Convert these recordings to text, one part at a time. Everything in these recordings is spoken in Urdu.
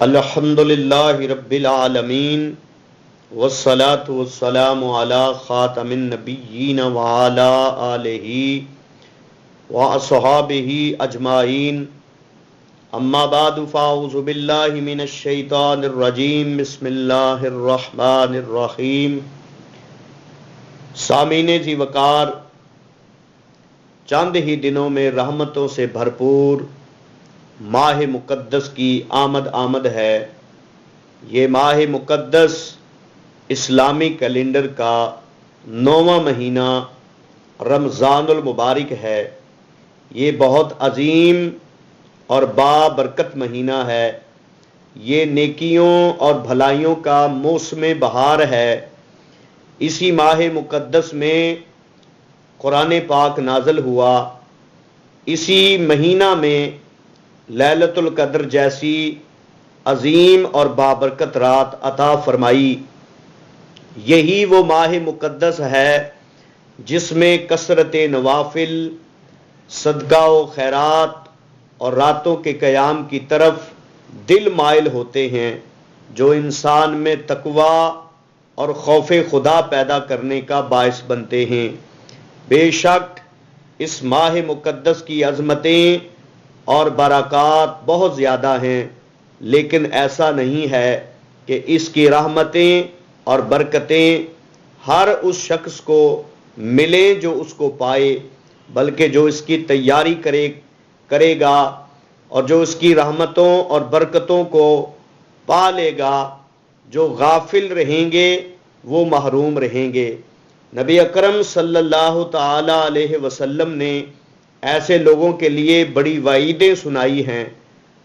الحمدللہ رب العالمین والصلاة والسلام علی خاتم النبیین وعلی آلہ واصحابہ اجمعین اما بعد فاعوذ باللہ من الشیطان الرجیم بسم اللہ الرحمن الرحیم۔ سامعین ذی وقار، چند ہی دنوں میں رحمتوں سے بھرپور ماہ مقدس کی آمد ہے۔ یہ ماہ مقدس اسلامی کیلنڈر کا 9واں مہینہ رمضان المبارک ہے۔ یہ بہت عظیم اور بابرکت مہینہ ہے۔ یہ نیکیوں اور بھلائیوں کا موسم بہار ہے۔ اسی ماہ مقدس میں قرآن پاک نازل ہوا۔ اسی مہینہ میں لیلۃ القدر جیسی عظیم اور بابرکت رات عطا فرمائی۔ یہی وہ ماہ مقدس ہے جس میں کثرت نوافل، صدقہ و خیرات اور راتوں کے قیام کی طرف دل مائل ہوتے ہیں، جو انسان میں تقوی اور خوف خدا پیدا کرنے کا باعث بنتے ہیں۔ بے شک اس ماہ مقدس کی عظمتیں اور برکات بہت زیادہ ہیں، لیکن ایسا نہیں ہے کہ اس کی رحمتیں اور برکتیں ہر اس شخص کو ملیں جو اس کو پائے، بلکہ جو اس کی تیاری کرے گا اور جو اس کی رحمتوں اور برکتوں کو پا لے گا، جو غافل رہیں گے وہ محروم رہیں گے۔ نبی اکرم صلی اللہ تعالی علیہ وسلم نے ایسے لوگوں کے لیے بڑی وعیدیں سنائی ہیں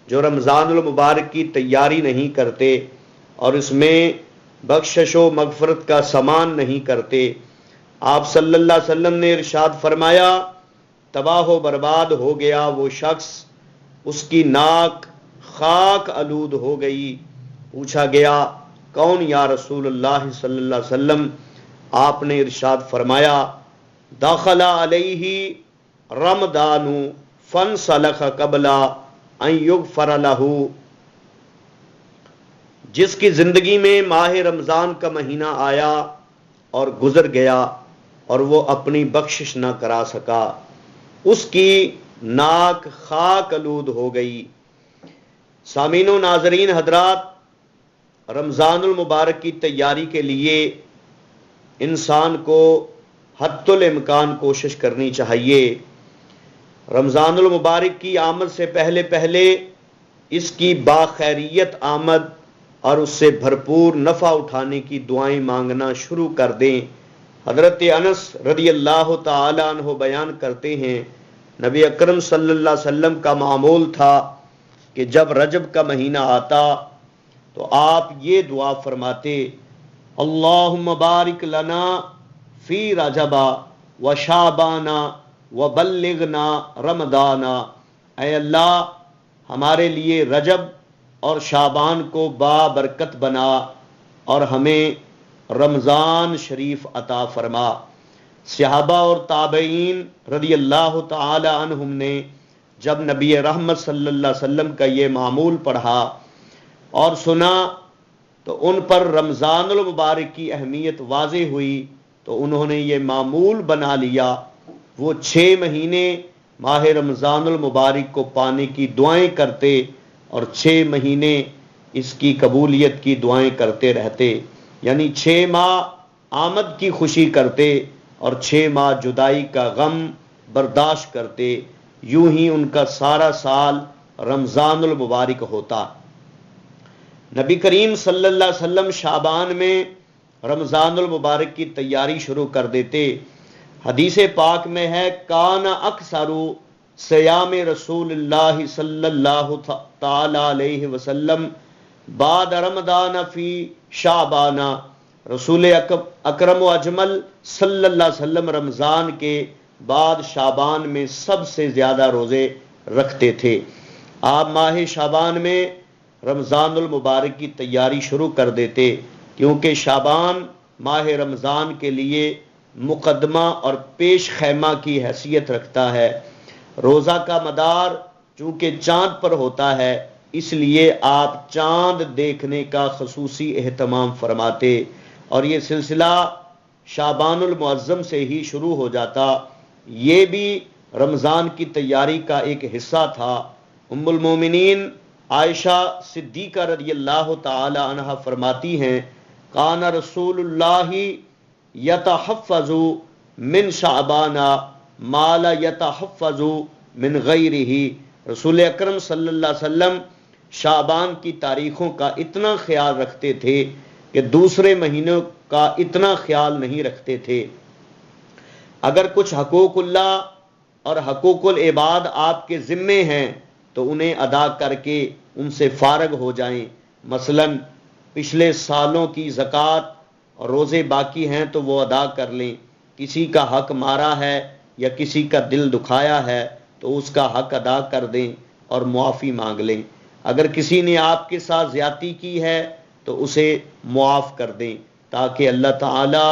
جو رمضان المبارک کی تیاری نہیں کرتے اور اس میں بخشش و مغفرت کا سامان نہیں کرتے۔ آپ صلی اللہ علیہ وسلم نے ارشاد فرمایا، تباہ و برباد ہو گیا وہ شخص، اس کی ناک خاک آلود ہو گئی۔ پوچھا گیا، کون یا رسول اللہ صلی اللہ علیہ وسلم؟ آپ نے ارشاد فرمایا، دخل علیہ رمضان فانسلخ قبل ان یغفر لہ، جس کی زندگی میں ماہ رمضان کا مہینہ آیا اور گزر گیا اور وہ اپنی بخشش نہ کرا سکا، اس کی ناک خاک آلود ہو گئی۔ سامعین و ناظرین حضرات، رمضان المبارک کی تیاری کے لیے انسان کو حتی الامکان کوشش کرنی چاہیے۔ رمضان المبارک کی آمد سے پہلے اس کی باخیریت آمد اور اس سے بھرپور نفع اٹھانے کی دعائیں مانگنا شروع کر دیں۔ حضرت انس رضی اللہ تعالی عنہ بیان کرتے ہیں، نبی اکرم صلی اللہ علیہ وسلم کا معمول تھا کہ جب رجب کا مہینہ آتا تو آپ یہ دعا فرماتے، اللہم بارک لنا فی رجب و شعبان و بلغنا رمضان، اے اللہ ہمارے لیے رجب اور شعبان کو بابرکت بنا اور ہمیں رمضان شریف عطا فرما۔ صحابہ اور تابعین رضی اللہ تعالی عنہم نے جب نبی رحمت صلی اللہ علیہ وسلم کا یہ معمول پڑھا اور سنا تو ان پر رمضان المبارک کی اہمیت واضح ہوئی، تو انہوں نے یہ معمول بنا لیا۔ وہ 6 مہینے ماہ رمضان المبارک کو پانے کی دعائیں کرتے اور 6 مہینے اس کی قبولیت کی دعائیں کرتے رہتے، یعنی 6 ماہ آمد کی خوشی کرتے اور 6 ماہ جدائی کا غم برداشت کرتے۔ یوں ہی ان کا سارا سال رمضان المبارک ہوتا۔ نبی کریم صلی اللہ علیہ وسلم شعبان میں رمضان المبارک کی تیاری شروع کر دیتے۔ حدیث پاک میں ہے، کان اکثر صیام رسول اللہ صلی اللہ تعالی علیہ وسلم بعد رمضان فی شعبان، رسول اکرم و اجمل صلی اللہ علیہ وسلم رمضان کے بعد شعبان میں سب سے زیادہ روزے رکھتے تھے۔ آپ ماہ شعبان میں رمضان المبارک کی تیاری شروع کر دیتے، کیونکہ شعبان ماہ رمضان کے لیے مقدمہ اور پیش خیمہ کی حیثیت رکھتا ہے۔ روزہ کا مدار چونکہ چاند پر ہوتا ہے، اس لیے آپ چاند دیکھنے کا خصوصی اہتمام فرماتے، اور یہ سلسلہ شعبان المعظم سے ہی شروع ہو جاتا، یہ بھی رمضان کی تیاری کا ایک حصہ تھا۔ ام المومنین عائشہ صدیقہ رضی اللہ تعالی عنہ فرماتی ہیں، کان رسول اللہ یتحفظ من شعبان ما لا یتحفظ من غیرہ، رسول اکرم صلی اللہ علیہ وسلم شعبان کی تاریخوں کا اتنا خیال رکھتے تھے کہ دوسرے مہینوں کا اتنا خیال نہیں رکھتے تھے۔ اگر کچھ حقوق اللہ اور حقوق العباد آپ کے ذمے ہیں تو انہیں ادا کر کے ان سے فارغ ہو جائیں، مثلا پچھلے سالوں کی زکوٰۃ اور روزے باقی ہیں تو وہ ادا کر لیں، کسی کا حق مارا ہے یا کسی کا دل دکھایا ہے تو اس کا حق ادا کر دیں اور معافی مانگ لیں، اگر کسی نے آپ کے ساتھ زیادتی کی ہے تو اسے معاف کر دیں تاکہ اللہ تعالی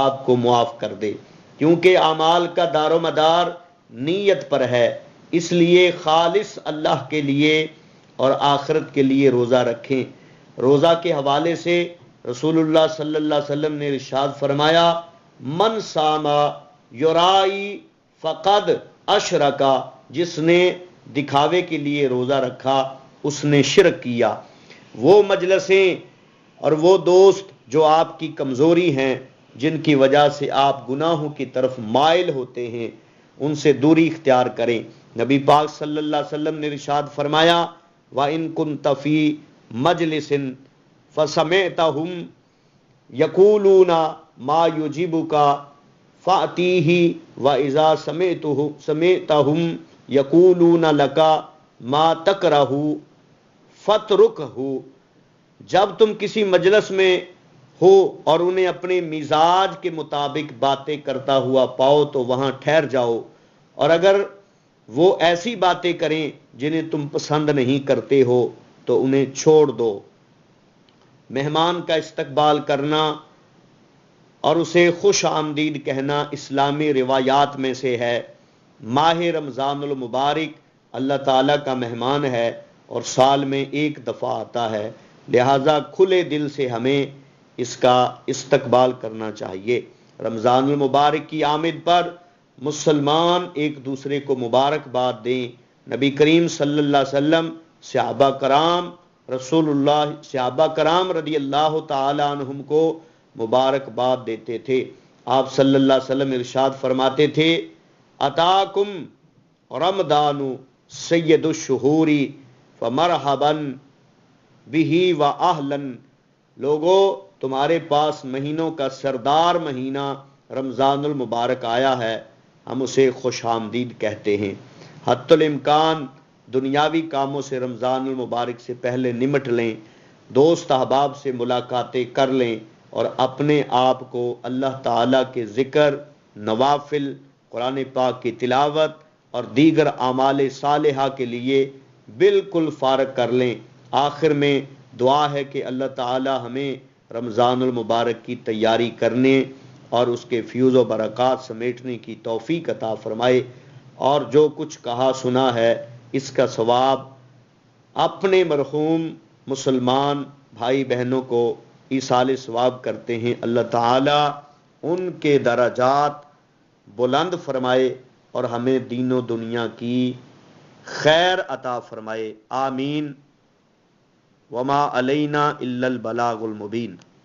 آپ کو معاف کر دے، کیونکہ اعمال کا دار و مدار نیت پر ہے، اس لیے خالص اللہ کے لیے اور آخرت کے لیے روزہ رکھیں۔ روزہ کے حوالے سے رسول اللہ صلی اللہ علیہ وسلم نے ارشاد فرمایا، من ساما یرائی فقد اشرکا، جس نے دکھاوے کے لیے روزہ رکھا اس نے شرک کیا۔ وہ مجلسیں اور وہ دوست جو آپ کی کمزوری ہیں، جن کی وجہ سے آپ گناہوں کی طرف مائل ہوتے ہیں، ان سے دوری اختیار کریں۔ نبی پاک صلی اللہ علیہ وسلم نے ارشاد فرمایا، وَإِن كُنتَ فِي مَجْلِسٍ فَسَمِعْتَهُمْ يَقُولُونَ مَا يُعْجِبُكَ فَأْتِيهِ وَإِذَا سَمِعْتَهُمْ يَقُولُونَ لَكَ مَا تَكْرَهُ فَاتْرُكْهُ، جب تم کسی مجلس میں ہو اور انہیں اپنے مزاج کے مطابق باتیں کرتا ہوا پاؤ تو وہاں ٹھہر جاؤ، اور اگر وہ ایسی باتیں کریں جنہیں تم پسند نہیں کرتے ہو تو انہیں چھوڑ دو۔ مہمان کا استقبال کرنا اور اسے خوش آمدید کہنا اسلامی روایات میں سے ہے۔ ماہ رمضان المبارک اللہ تعالیٰ کا مہمان ہے اور سال میں ایک دفعہ آتا ہے، لہٰذا کھلے دل سے ہمیں اس کا استقبال کرنا چاہیے۔ رمضان المبارک کی آمد پر مسلمان ایک دوسرے کو مبارکباد دیں۔ نبی کریم صلی اللہ علیہ وسلم صحابہ کرام رضی اللہ تعالی عنہم کو مبارکباد دیتے تھے۔ آپ صلی اللہ علیہ وسلم ارشاد فرماتے تھے، اتاکم رمضان سید الشہور فمرحبا بہ واہلا، لوگو تمہارے پاس مہینوں کا سردار مہینہ رمضان المبارک آیا ہے، ہم اسے خوش آمدید کہتے ہیں۔ حتی الامکان دنیاوی کاموں سے رمضان المبارک سے پہلے نمٹ لیں، دوست احباب سے ملاقاتیں کر لیں، اور اپنے آپ کو اللہ تعالیٰ کے ذکر، نوافل، قرآن پاک کی تلاوت اور دیگر اعمال صالحہ کے لیے بالکل فارغ کر لیں۔ آخر میں دعا ہے کہ اللہ تعالیٰ ہمیں رمضان المبارک کی تیاری کرنے اور اس کے فیوز و برکات سمیٹنے کی توفیق عطا فرمائے، اور جو کچھ کہا سنا ہے اس کا ثواب اپنے مرحوم مسلمان بھائی بہنوں کو ایصال ثواب کرتے ہیں، اللہ تعالیٰ ان کے درجات بلند فرمائے اور ہمیں دین و دنیا کی خیر عطا فرمائے، آمین۔ وما علینا الا البلاغ المبین۔